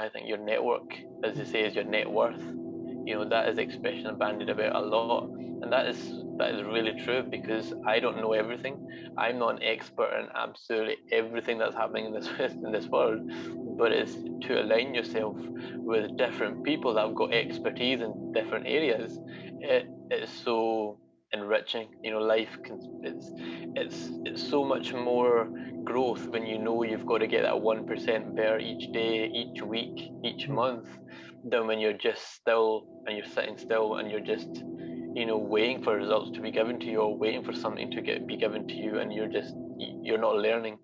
I think your network, as they say, is your net worth. That is the expression I'm bandied about a lot, and that is really true, because I don't know everything. I'm not an expert in absolutely everything that's happening in this in this world, but it's to align yourself with different people that have got expertise in different areas. It's so enriching. Life can it's so much more growth when you've got to get that 1% better each day, each week, each month, than when you're just still and you're sitting still and you're just waiting for results to be given to you, or waiting for something to be given to you, and you're not learning.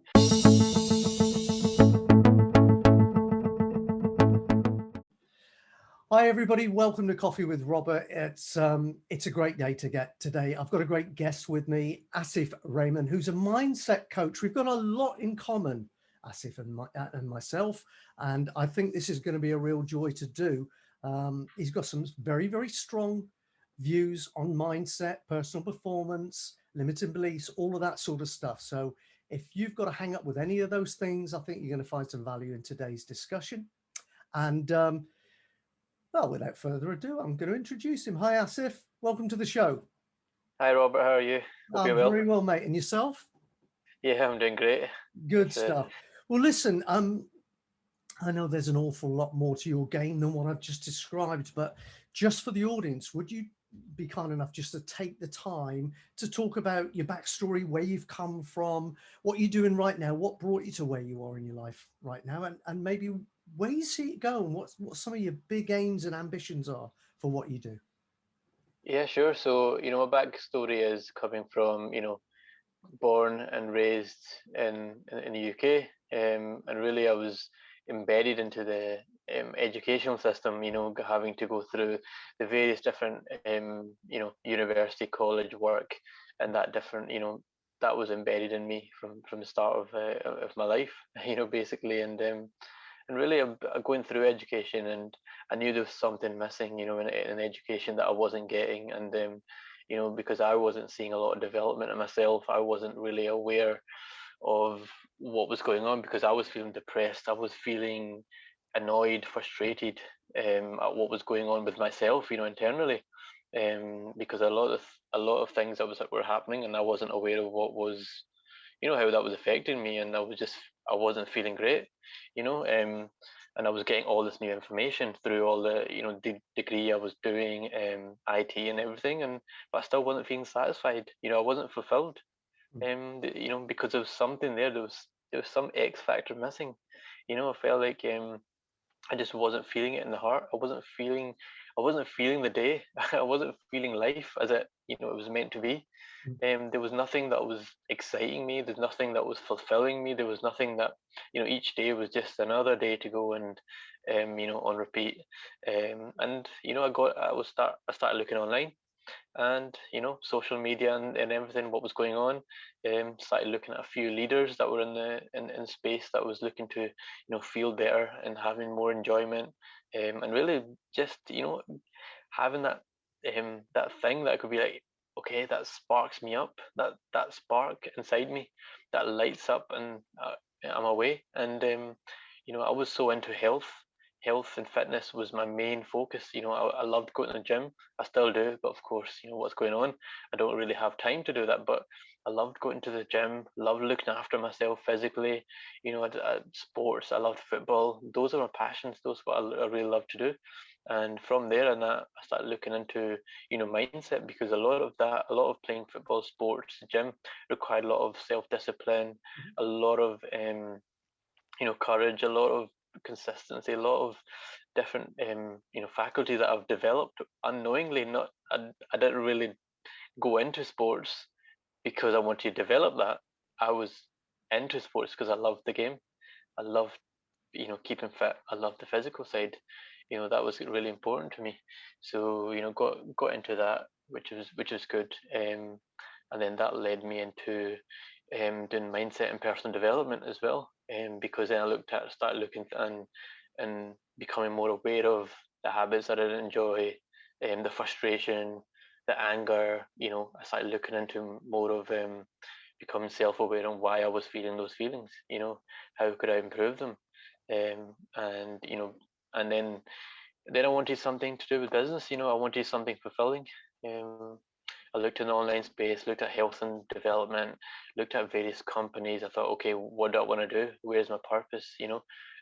Hi everybody, welcome to Coffee with Robert. It's a great day today. I've got a great guest with me, Asif Rehman, who's a mindset coach. We've got a lot in common, Asif and myself, and I think this is going to be a real joy to do. He's got some very, very strong views on mindset, personal performance, limiting beliefs, all of that sort of stuff. So if you've got to hang up with any of those things, I think you're going to find some value in today's discussion. And well, without further ado, I'm going to introduce him. Hi, Asif. Welcome to the show. Hi, Robert. How are you? Hope you're well. Very well, mate. And yourself? Yeah, I'm doing great. Good stuff. Well, listen, I know there's an awful lot more to your game than what I've just described, but just for the audience, would you be kind enough just to take the time to talk about your backstory, where you've come from, what you're doing right now, what brought you to where you are in your life right now, and maybe where you see it going, what some of your big aims and ambitions are for what you do? Yeah, sure. So, my backstory is coming from, born and raised in the UK, and really I was embedded into the educational system. Having to go through the various different, university, college, work, and that different, that was embedded in me from the start of my life, basically, and really I'm going through education, and I knew there was something missing, in education that I wasn't getting, and because I wasn't seeing a lot of development in myself, I wasn't really aware of what was going on, because I was feeling depressed, I was feeling annoyed, frustrated, at what was going on with myself, internally, because a lot of things that were happening, and I wasn't aware of what was, how that was affecting me, and I wasn't feeling great, and I was getting all this new information through all the degree I was doing, IT and everything, but I still wasn't feeling satisfied. I wasn't fulfilled, because there was something there. There was some X factor missing. I felt like I just wasn't feeling it in the heart. I wasn't feeling the day. I wasn't feeling life as it was meant to be. There was nothing that was exciting me. There's nothing that was fulfilling me. There was nothing that, each day was just another day to go, and, on repeat. And I started looking online, and social media, and everything, what was going on. Started looking at a few leaders that were in space, that was looking to feel better and having more enjoyment, and really just having that thing that could be like, okay, that sparks me up, that spark inside me, that lights up, and I'm away. And I was so into health and fitness was my main focus. I loved going to the gym. I still do, but of course, what's going on, I don't really have time to do that. But I loved going to the gym, loved looking after myself physically. Sports, I loved football. Those are my passions. Those are what I really love to do. And from there, and I started looking into mindset, because a lot of playing football, sports, gym required a lot of self-discipline, a lot of courage, a lot of consistency, a lot of different faculty that I've developed unknowingly. Not I didn't really go into sports because I wanted to develop that. I was into sports because I loved the game. I loved keeping fit. I loved the physical side. That was really important to me. So got into that, which was good. And then that led me into doing mindset and personal development as well. Because then started looking and becoming more aware of the habits that I didn't enjoy, the frustration, the anger. I started looking into more of becoming self-aware on why I was feeling those feelings. How could I improve them? And And then I wanted something to do with business. I wanted something fulfilling. Um, I looked in the online space, looked at health and development, looked at various companies. I thought, okay, what do I want to do? Where's my purpose?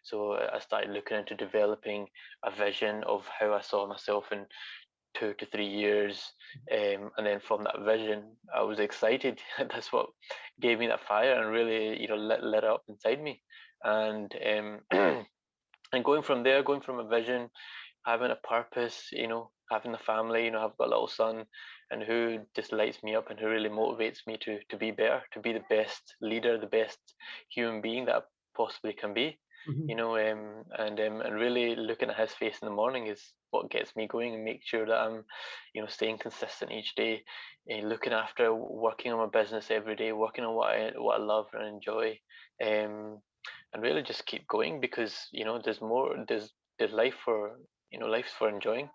So I started looking into developing a vision of how I saw myself in 2 to 3 years. And then from that vision, I was excited. That's what gave me that fire and really, lit up inside me. And and going from there, going from a vision, having a purpose, having a family, I've got a little son, and who just lights me up and who really motivates me to be better, to be the best leader, the best human being that I possibly can be. Mhm. And really looking at his face in the morning is what gets me going and make sure that I'm, staying consistent each day, looking after, working on my business every day, working on what I love and enjoy, um, and really just keep going because there's more, there's life for, life's for enjoying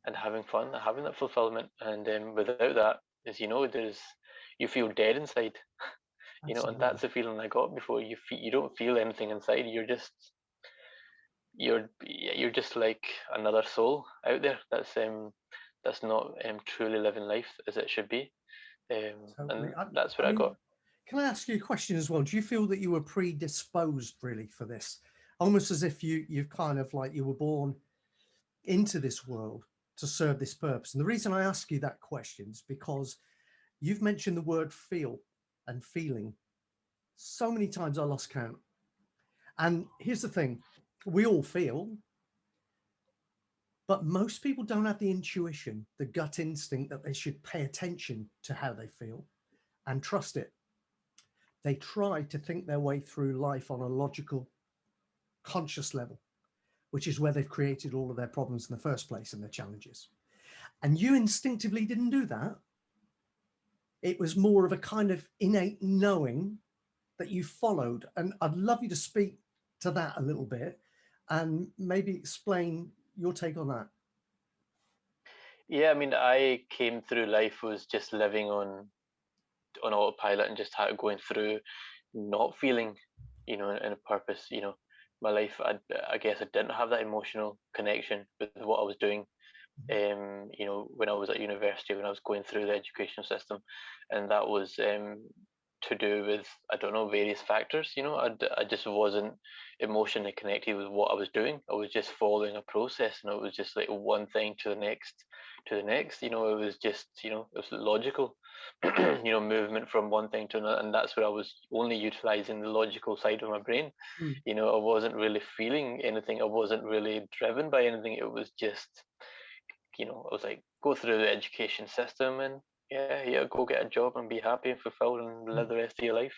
and having fun, having that fulfillment, and without that, as there's, you feel dead inside, and Absolutely. that's the feeling I got before. You don't feel anything inside. You're just like another soul out there that's not truly living life as it should be, Totally. and that's what I I mean, got. can I ask you a question as well? Do you feel that you were predisposed really for this? Almost as if you've kind of like you were born into this world to serve this purpose. And the reason I ask you that question is because you've mentioned the word feel and feeling so many times I lost count. And here's the thing, we all feel, but most people don't have the intuition, the gut instinct that they should pay attention to how they feel and trust it. They try to think their way through life on a logical, conscious level, which is where they've created all of their problems in the first place and their challenges. And you instinctively didn't do that. It was more of a kind of innate knowing that you followed. And I'd love you to speak to that a little bit and maybe explain your take on that. Yeah, I mean, I came through life was just living on autopilot and just had going through not feeling, in a purpose. My life, I guess I didn't have that emotional connection with what I was doing. When I was at university, when I was going through the education system, and that was to do with, I don't know, various factors. I just wasn't emotionally connected with what I was doing. I was just following a process, and it was just like one thing to the next, to the next. It was just, it was logical, movement from one thing to another, and that's where I was only utilizing the logical side of my brain. Mm. I wasn't really feeling anything. I wasn't really driven by anything. It was just, I was like, go through the education system and yeah, go get a job and be happy and fulfilled and live the rest of your life,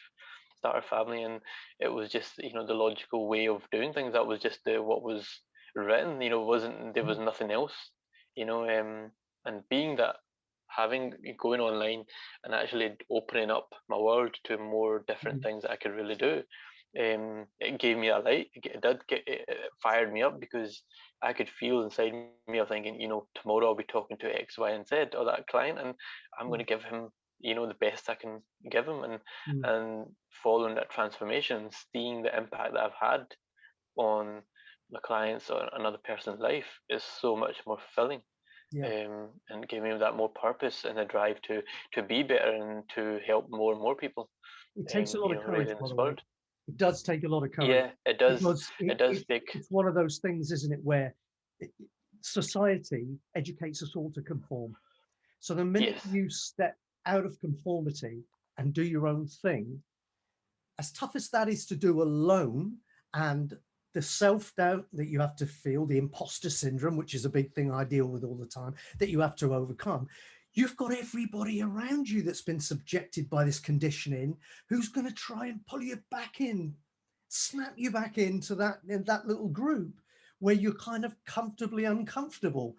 start a family. And it was just, the logical way of doing things. That was just what was written, wasn't, there was nothing else, and being that, going online and actually opening up my world to more different Mm. things that I could really do. It gave me a light. It fired me up because I could feel inside me of thinking, tomorrow I'll be talking to X, Y, and Z or that client, and I'm going to give him, the best I can give him, Mm. and following that transformation, seeing the impact that I've had on my clients or another person's life is so much more fulfilling, Yeah. and giving me that more purpose and a drive to be better and to help more and more people, It takes a lot of really courage, in by this the way. world. It does take a lot of courage Yeah, it does. because It does take. it's one of those things, isn't it, where society educates us all to conform. So the minute Yes. you step out of conformity and do your own thing, as tough as that is to do alone, and the self-doubt that you have to feel, the imposter syndrome, which is a big thing I deal with all the time, that you have to overcome, you've got everybody around you that's been subjected by this conditioning who's going to try and pull you back in, snap you back into that little group where you're kind of comfortably uncomfortable.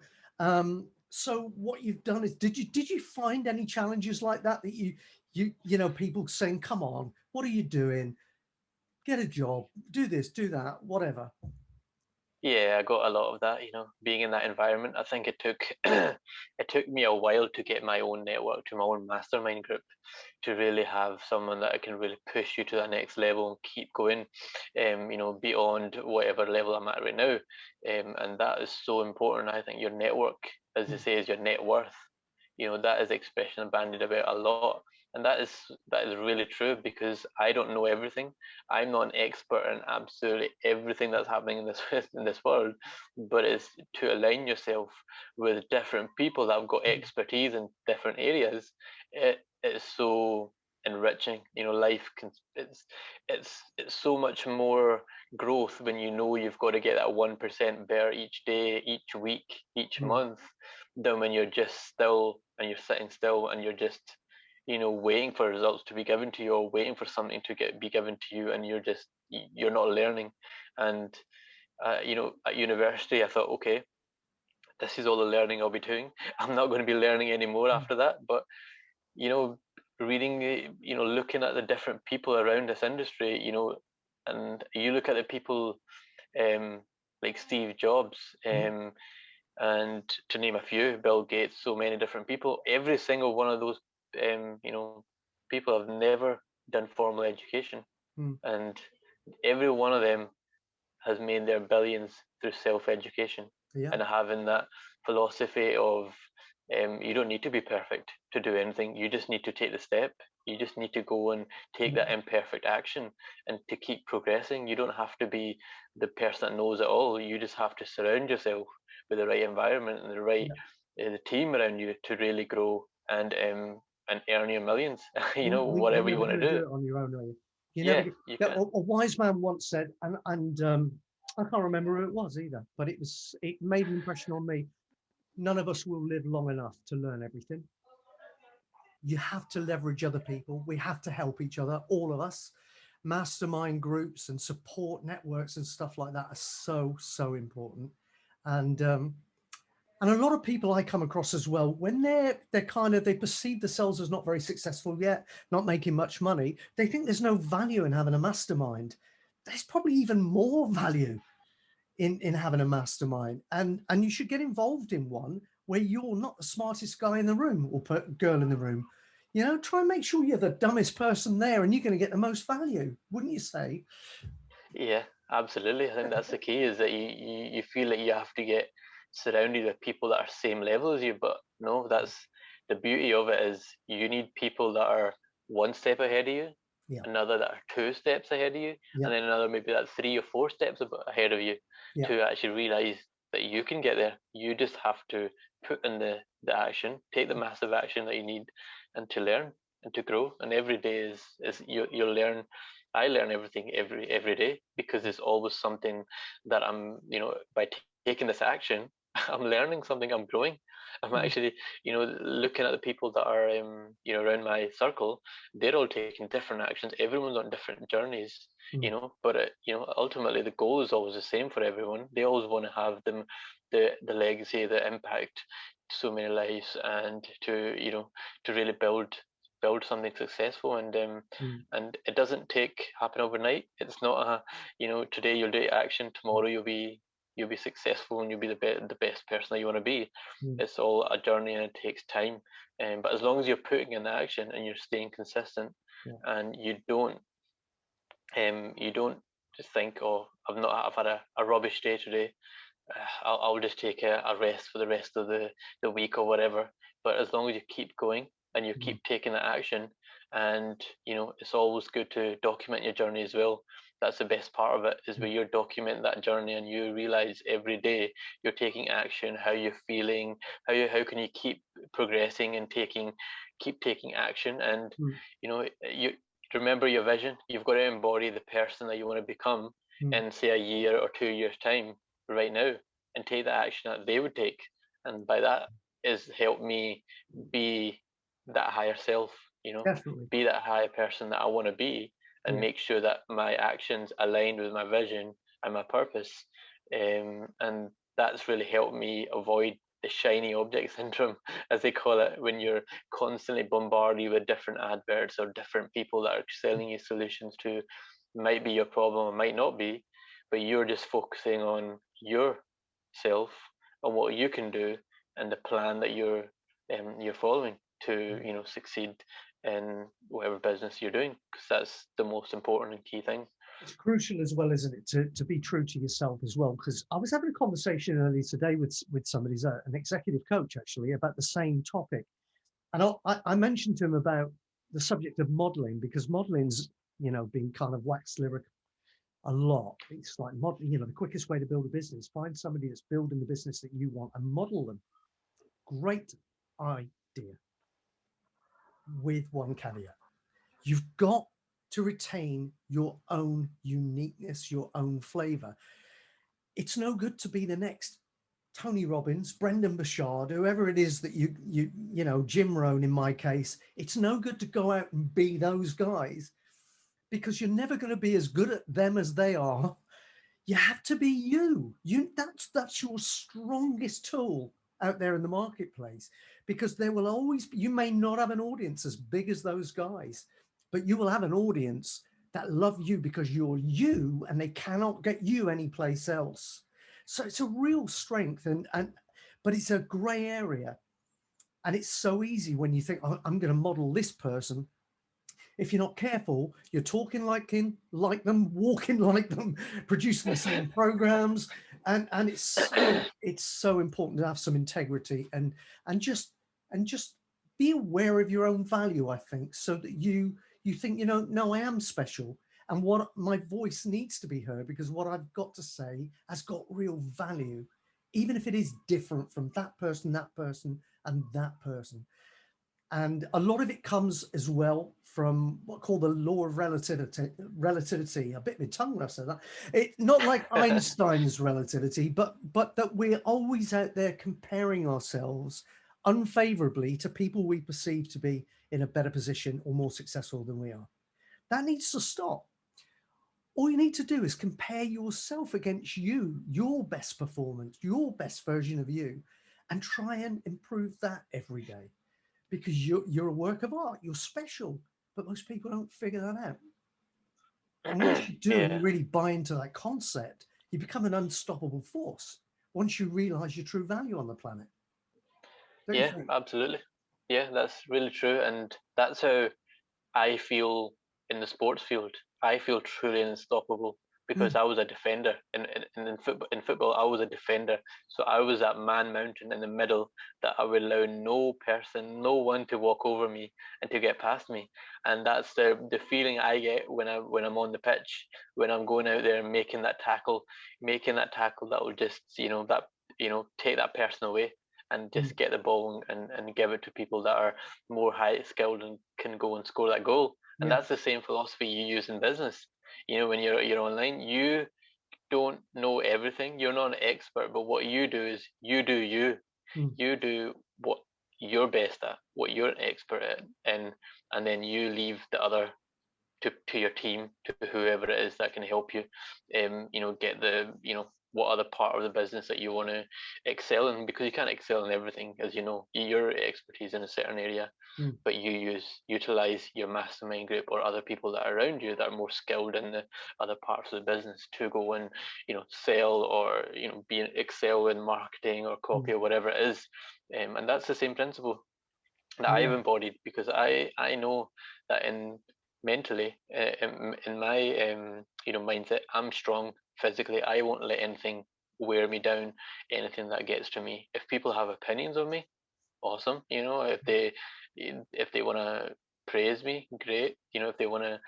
So what you've done is, did you find any challenges like that people saying, come on, what are you doing? Get a job, do this, do that, whatever. Yeah, I got a lot of that, being in that environment. I think it took it took me a while to get my own network, to my own mastermind group, to really have someone that can really push you to that next level and keep going, beyond whatever level I'm at right now. And that is so important. I think your network, as they Mm, say, is your net worth. That is the expression I'm bandied about a lot. And that is really true, because I don't know everything. I'm not an expert in absolutely everything that's happening in this in this world, but it's to align yourself with different people that have got mm, expertise in different areas. It is so enriching. Life can it's so much more growth when you've got to get that 1% better each day, each week, each mm. month, than when you're just still and you're sitting still and you're just waiting for results to be given to you, or waiting for something to be given to you, and you're not learning. And at university I thought, okay, this is all the learning I'll be doing. I'm not going to be learning anymore Mm. after that. But you know reading, looking at the different people around this industry, and you look at the people, um like Steve Jobs, Mm. and to name a few, Bill Gates, so many different people. Every single one of those, people have never done formal education, Mm. and every one of them has made their billions through self-education, Yeah. and having that philosophy of, you don't need to be perfect to do anything. You just need to take the step. You just need to go and take that Mm. imperfect action, and to keep progressing. You don't have to be the person that knows it all. You just have to surround yourself with the right environment and the right, Yeah. the team around you to really grow and earn your millions. You're Whatever you never want going to to do do. it on your own, are you? You never. Yeah, you Yeah, can. a wise man once said, and I can't remember who it was either, but it made an impression on me. None of us will live long enough to learn everything. You have to leverage other people. We have to help each other, all of us. Mastermind groups and support networks and stuff like that are so important. And and a lot of people I come across as well, when they're kind of, they perceive themselves as not very successful yet, not making much money, they think there's no value in having a mastermind. There's probably even more value in having a mastermind, and you should get involved in one where you're not the smartest guy in the room or girl in the room. Try and make sure you're the dumbest person there, and you're going to get the most value, wouldn't you say? Yeah, absolutely. I think that's the key, is that you feel like you have to get surrounded with people that are same level as you. But no, that's the beauty of it, is you need people that are one step ahead of you, Yeah, another that are two steps ahead of you, yeah, and then another maybe that 3 or 4 steps ahead of you, yeah. to actually realize that you can get there. You just have to put in the action, take the massive action that you need, and to learn and to grow. And every day is you'll learn. I learn everything every day, because there's always something that I'm, by taking this action, I'm learning something, I'm growing. I'm Mm, actually, looking at the people that are, around my circle. They're all taking different actions. Everyone's on different journeys, mm, but ultimately the goal is always the same for everyone. They always want to have the legacy, the impact to so many lives, and to really build something successful. mm, And it doesn't happen overnight. It's not a, today you'll do action, tomorrow you'll be successful, and you'll be the best person that you want to be. mm, It's all a journey, and it takes time. But as long as you're putting in the action and you're staying consistent, yeah, and you don't just think, oh, I've had a rubbish day today. I'll just take a rest for the rest of the week or whatever. But as long as you keep going and you mm, keep taking that action, and it's always good to document your journey as well. That's the best part of it, is mm, where you're documenting that journey, and you realize every day you're taking action, how you're feeling, how can you keep progressing and keep taking action. And mm, you remember your vision. You've got to embody the person that you want to become mm. in, say, a year or 2 years time, right now, and take the action that they would take. And by that is help me be that higher self, Definitely. be that higher person that I want to be, and Yeah. make sure that my actions align with my vision and my purpose. And that's really helped me avoid the shiny object syndrome, as they call it, when you're constantly bombarded with different adverts or different people that are selling you solutions to, might be your problem or might not be, but you're just focusing on yourself and what you can do, and the plan that you're following to succeed in whatever business you're doing, because that's the most important and key thing. It's crucial as well, isn't it, to be true to yourself as well? Because I was having a conversation earlier today with somebody, who's an executive coach actually, about the same topic. And I mentioned to him about the subject of modeling, because modeling's, been kind of waxed lyric a lot. It's like modeling, the quickest way to build a business, find somebody that's building the business that you want and model them. Great idea, with one caveat. You've got to retain your own uniqueness, your own flavor. It's no good to be the next Tony Robbins, Brendan Burchard, whoever it is that Jim Rohn in my case. It's no good to go out and be those guys, because you're never going to be as good at them as they are. You have to be you. That's your strongest tool out there in the marketplace, because there will always be, you may not have an audience as big as those guys, but you will have an audience that love you because you're you, and they cannot get you anyplace else. So it's a real strength, but it's a gray area. And it's so easy when you think, oh, I'm going to model this person. If you're not careful, you're talking like them, walking like them, producing the same programs, and it's so important to have some integrity and just be aware of your own value. I think, so that you think, no, I am special, and what my voice needs to be heard, because what I've got to say has got real value, even if it is different from that person, and that person. And a lot of it comes as well from what called the law of relativity. A bit of a tongue wrestler, that. Not like Einstein's relativity, but that we're always out there comparing ourselves unfavorably to people we perceive to be in a better position or more successful than we are. That needs to stop. All you need to do is compare yourself against you, your best performance, your best version of you, and try and improve that every day. Because you're a work of art, you're special, but most people don't figure that out. And once you do, and you really buy into that concept, you become an unstoppable force once you realize your true value on the planet. Yeah, absolutely. Yeah, that's really true. And that's how I feel in the sports field. I feel truly unstoppable because I was a defender. In football, I was a defender. So I was that man mountain in the middle that I would allow no one to walk over me and to get past me. And that's the feeling I get when I'm on the pitch, when I'm going out there and making that tackle that will just, take that person away and just get the ball and give it to people that are more high skilled and can go and score that goal. And that's the same philosophy you use in business. When you're online, you don't know everything. You're not an expert, but what you do is you do you. You do what you're best at, what you're an expert at, and then you leave the other to your team, to whoever it is that can help you, get the, what other part of the business that you want to excel in, because you can't excel in everything, as you know, your expertise in a certain area, but you utilize your mastermind group or other people that are around you that are more skilled in the other parts of the business to go and, sell or, excel in marketing or copy or whatever it is. And that's the same principle that I've embodied, because I know that mentally, in my mindset, I'm strong physically. I won't let anything wear me down, anything that gets to me. If people have opinions of me, awesome. If they want to praise me, great. If they want to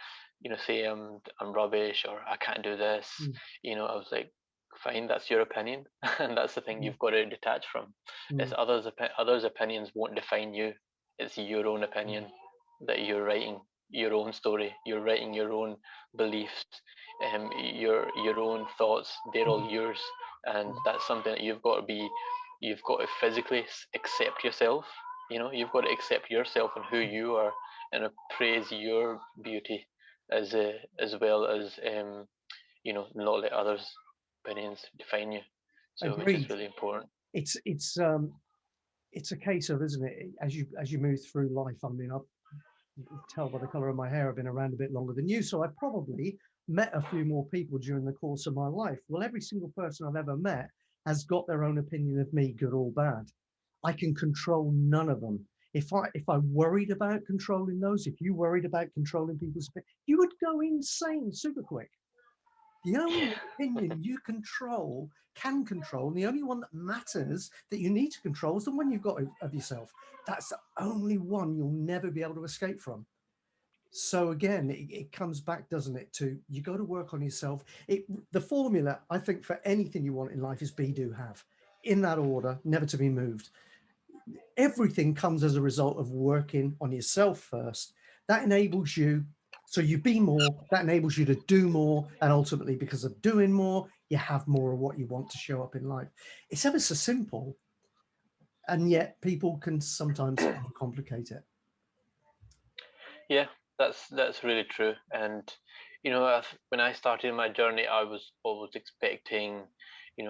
say I'm rubbish or I can't do this, I was like, fine, that's your opinion. And that's the thing you've got to detach from. It's others' opinions won't define you. It's your own opinion that you're writing your own story. You're writing your own beliefs, your own thoughts. They're all yours, and that's something that you've got to physically accept yourself. You've got to accept yourself and who you are, and praise your beauty, as well as not let others' opinions define you. So, which is really important. It's a case of, isn't it, as you move through life. I mean, you can tell by the color of my hair, I've been around a bit longer than you, so I probably met a few more people during the course of my life. Well, every single person I've ever met has got their own opinion of me, good or bad. I can control none of them. If I worried about controlling those, if you worried about controlling people's opinion, you would go insane super quick. The only opinion you can control, and the only one that matters that you need to control is the one you've got of yourself. That's the only one you'll never be able to escape from. So again, it comes back, doesn't it, to you got to work on yourself. The formula, I think, for anything you want in life is be, do, have. In that order, never to be moved. Everything comes as a result of working on yourself first. That enables you, so you be more, that enables you to do more, and ultimately, because of doing more, you have more of what you want to show up in life. It's ever so simple, and yet people can sometimes complicate it. Yeah, that's really true. And when I started my journey, I was always expecting,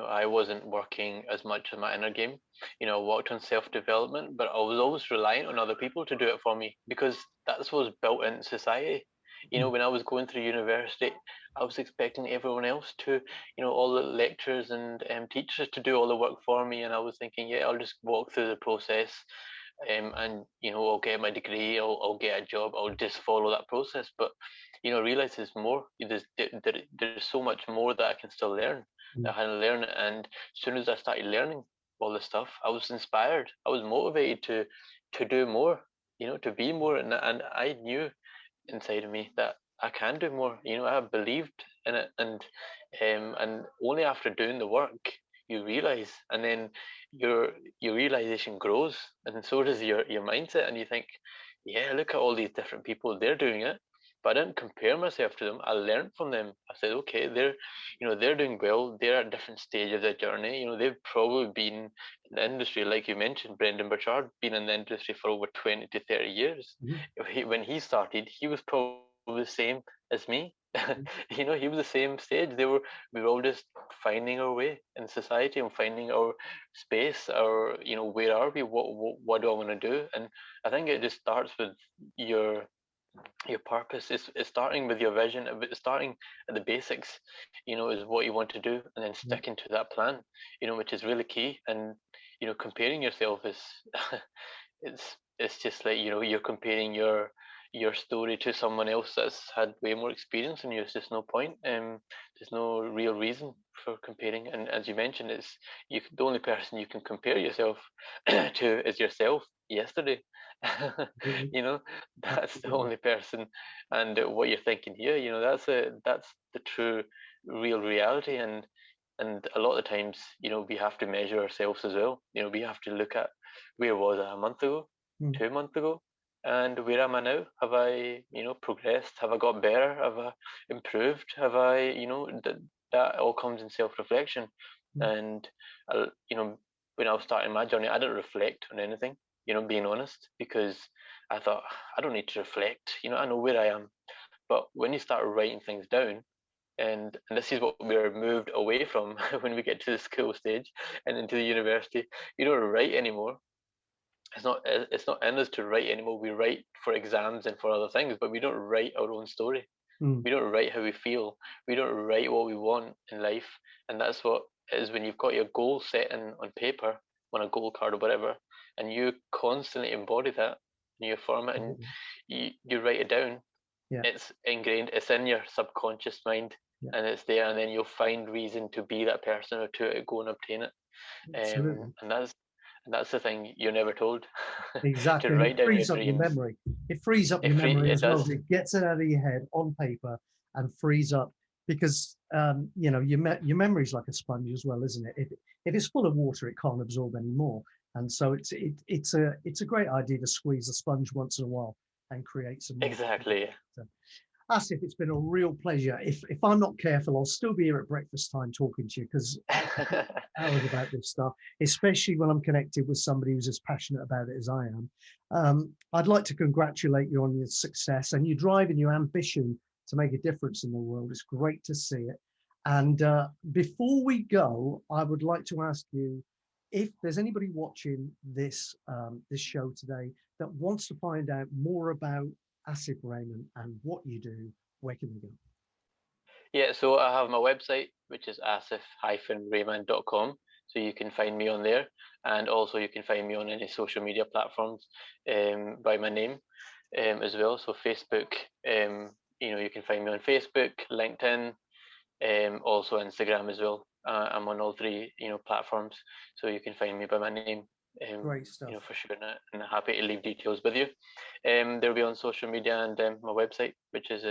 I wasn't working as much as my inner game. I worked on self-development, but I was always reliant on other people to do it for me because that's what was built in society. Mm. When I was going through university, I was expecting everyone else to, all the lecturers and teachers to do all the work for me, and I was thinking, yeah, I'll just walk through the process, and I'll get my degree, I'll get a job, I'll just follow that process. But realize there's more. There's so much more that I can still learn. Mm. That I hadn't learned, and as soon as I started learning all this stuff, I was inspired. I was motivated to do more. To be more, and I knew inside of me that I can do more. I believed in it, and only after doing the work you realize, and then your realization grows, and so does your mindset, and you think, yeah, look at all these different people, they're doing it. But I didn't compare myself to them. I learned from them. I said, okay, they're doing well. They're at different stage of their journey. They've probably been in the industry, like you mentioned, Brendan Burchard, been in the industry for over 20 to 30 years. Mm. When he started, he was probably the same as me. He was the same stage. We were all just finding our way in society and finding our space, or where are we? What do I want to do? And I think it just starts with your your purpose. It's starting with your vision, starting at the basics, is what you want to do, and then Yeah. sticking to that plan, which is really key. And comparing yourself is it's just like you're comparing your story to someone else that's had way more experience than you. It's just no point. There's no real reason for comparing. And as you mentioned, the only person you can compare yourself to is yourself yesterday. Absolutely. you know that's the Absolutely. only person. And what you're thinking here, that's the true real reality. And a lot of the times, we have to measure ourselves as well. We have to look at where was I a month ago, Mm. 2 months ago, and where am I now? Have I, progressed? Have I got better? Have I improved? Have I, that all comes in self-reflection. Mm. And, when I was starting my journey, I didn't reflect on anything, being honest, because I thought, I don't need to reflect, I know where I am. But when you start writing things down, and this is what we're moved away from when we get to the school stage and into the university, you don't write anymore. It's not in us to write anymore. We write for exams and for other things, but we don't write our own story. Mm. We don't write how we feel. We don't write what we want in life. And that's what it is when you've got your goal set on paper, on a goal card or whatever, and you constantly embody that, and you form it, and Absolutely. you write it down. Yeah. It's ingrained. It's in your subconscious mind, Yeah. and it's there. And then you'll find reason to be that person or to go and obtain it. Absolutely. And that's the thing you're never told. To Exactly. And it write down your frees up your dreams. memory. It frees up your memory It as well. does. It gets it out of your head on paper and frees up because your memory is like a sponge as well, isn't it? If it's full of water, it can't absorb any more. And so it's a great idea to squeeze a sponge once in a while and create some more. Exactly. So, Asif, it's been a real pleasure. If I'm not careful, I'll still be here at breakfast time talking to you because I could talk hours about this stuff, especially when I'm connected with somebody who's as passionate about it as I am. I'd like to congratulate you on your success and your drive and your ambition to make a difference in the world. It's great to see it. And before we go, I would like to ask you if there's anybody watching this show today that wants to find out more about Asif Rehman and what you do, where can they go? Yeah, so I have my website, which is asif-rehman.com. So you can find me on there, and also you can find me on any social media platforms by my name as well. So Facebook, you can find me on Facebook, LinkedIn, also Instagram as well. I'm on all three, platforms, so you can find me by my name, Great stuff. for sure, and I'm happy to leave details with you. They'll be on social media and my website, which is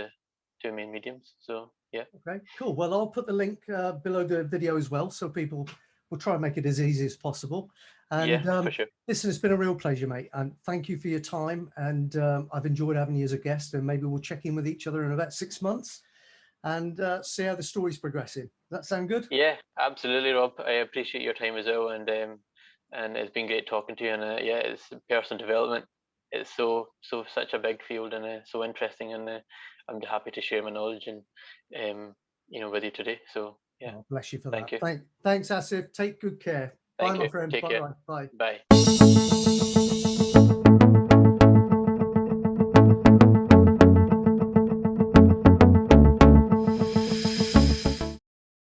two main mediums. So yeah. Okay, cool. Well, I'll put the link below the video as well, so people will try and make it as easy as possible. And Yeah, for sure. listen, it's been a real pleasure, mate. And thank you for your time. And I've enjoyed having you as a guest. And maybe we'll check in with each other in about 6 months and see how the story's progressing. Does that sound good? Yeah, absolutely, Rob. I appreciate your time as well, and it's been great talking to you. And yeah, it's personal development. It's such a big field and so interesting, and I'm happy to share my knowledge and with you today. So yeah, Oh, bless you for thank that. you, Thanks, Asif. Take good care. Bye, thank my you. friend. Take care. Bye. Bye. Bye.